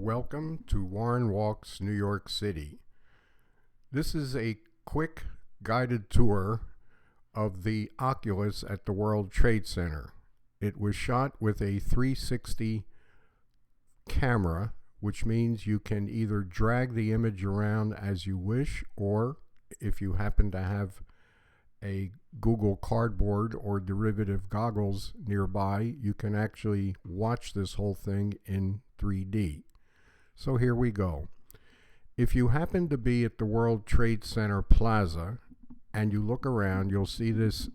Welcome to Warren Walks, New York City. This is a quick guided tour of the Oculus at the World Trade Center. It was shot with a 360 camera, which means you can either drag the image around as you wish, or if you happen to have a Google Cardboard or derivative goggles nearby, you can actually watch this whole thing in 3D. So here we go. If you happen to be at the World Trade Center Plaza and you look around, you'll see this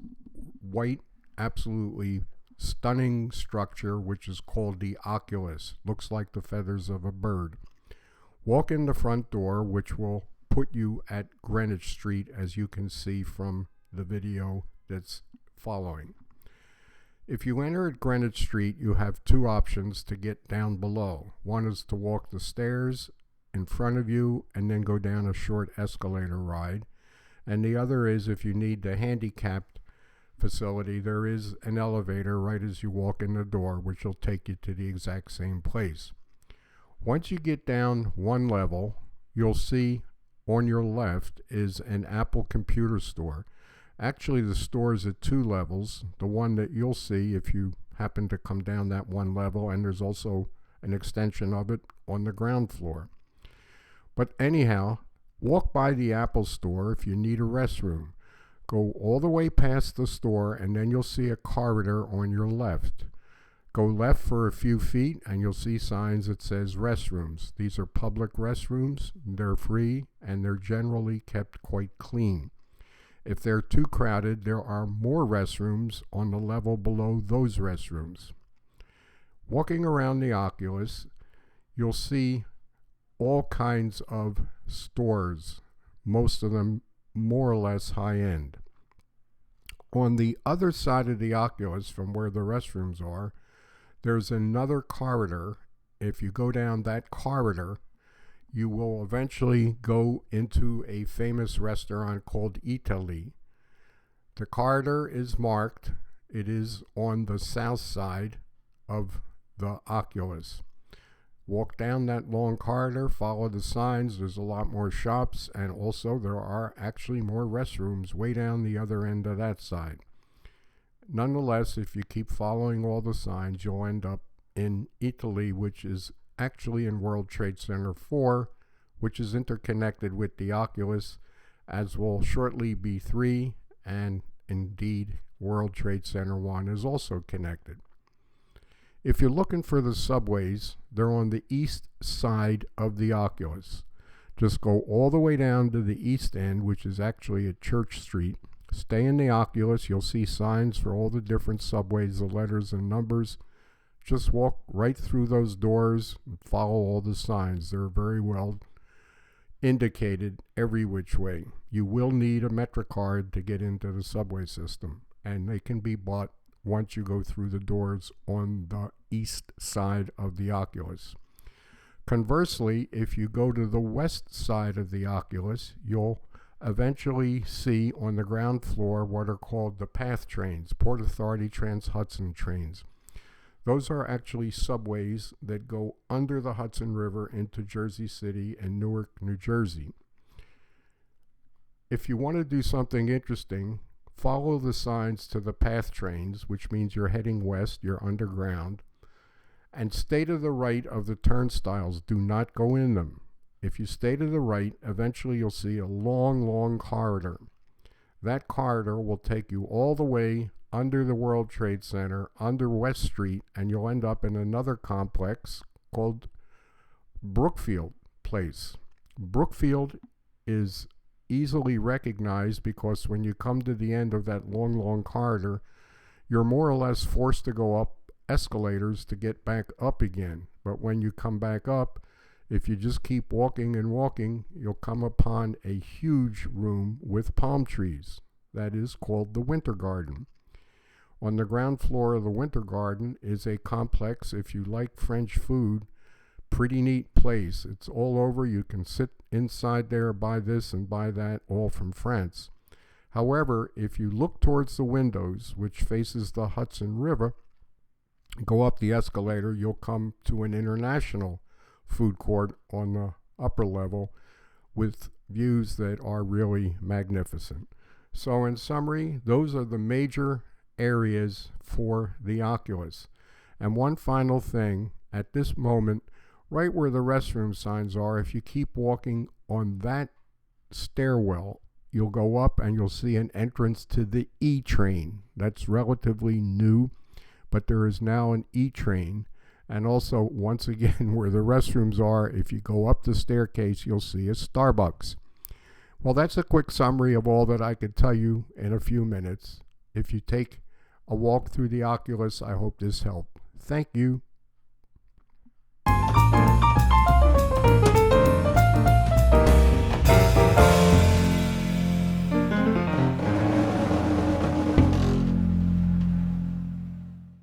white, absolutely stunning structure, which is called the Oculus. Looks like the feathers of a bird. Walk in the front door, which will put you at Greenwich Street, as you can see from the video that's following. If you enter at Greenwich Street, you have two options to get down below. One is to walk the stairs in front of you and then go down a short escalator ride. And the other is, if you need the handicapped facility, there is an elevator right as you walk in the door, which will take you to the exact same place. Once you get down one level, you'll see on your left is an Apple computer store. Actually, the store is at two levels. The one that you'll see if you happen to come down that one level, and there's also an extension of it on the ground floor. But anyhow, walk by the Apple store if you need a restroom. Go all the way past the store, and then you'll see a corridor on your left. Go left for a few feet, and you'll see signs that says restrooms. These are public restrooms. They're free, and they're generally kept quite clean. If they're too crowded, there are more restrooms on the level below those restrooms. Walking around the Oculus, you'll see all kinds of stores, most of them more or less high-end. On the other side of the Oculus, from where the restrooms are, there's another corridor. If you go down that corridor, you will eventually go into a famous restaurant called Italy. The corridor is marked. It is on the south side of the Oculus. Walk down that long corridor, follow the signs. There's a lot more shops, and also there are actually more restrooms way down the other end of that side. Nonetheless, if you keep following all the signs, you'll end up in Italy, which is actually in World Trade Center 4, which is interconnected with the Oculus, as will shortly be 3, and indeed World Trade Center 1 is also connected. If you're looking for the subways, they're on the east side of the Oculus. Just go all the way down to the east end, which is actually at Church Street. Stay in the Oculus. You'll see signs for all the different subways, the letters and numbers. Just walk right through those doors and follow all the signs. They're very well indicated every which way. You will need a MetroCard to get into the subway system, and they can be bought once you go through the doors on the east side of the Oculus. Conversely, if you go to the west side of the Oculus, you'll eventually see on the ground floor what are called the PATH trains, Port Authority Trans-Hudson trains. Those are actually subways that go under the Hudson River into Jersey City and Newark, New Jersey. If you want to do something interesting, follow the signs to the PATH trains, which means you're heading west, you're underground, and stay to the right of the turnstiles. Do not go in them. If you stay to the right, eventually you'll see a long, long corridor. That corridor will take you all the way under the World Trade Center, under West Street, and you'll end up in another complex called Brookfield Place. Brookfield is easily recognized because when you come to the end of that long, long corridor, you're more or less forced to go up escalators to get back up again. But when you come back up, if you just keep walking and walking, you'll come upon a huge room with palm trees. That is called the Winter Garden. On the ground floor of the Winter Garden is a complex, if you like French food, pretty neat place. It's all over. You can sit inside there, buy this and buy that, all from France. However, if you look towards the windows, which faces the Hudson River, go up the escalator, you'll come to an international food court on the upper level with views that are really magnificent. So in summary, those are the major areas for the Oculus. And one final thing, at this moment, right where the restroom signs are, if you keep walking on that stairwell, you'll go up and you'll see an entrance to the E-Train. That's relatively new, but there is now an E-Train. And also, once again, where the restrooms are, if you go up the staircase, you'll see a Starbucks. Well, that's a quick summary of all that I could tell you in a few minutes. If you take a walk through the Oculus, I hope this helped. Thank you.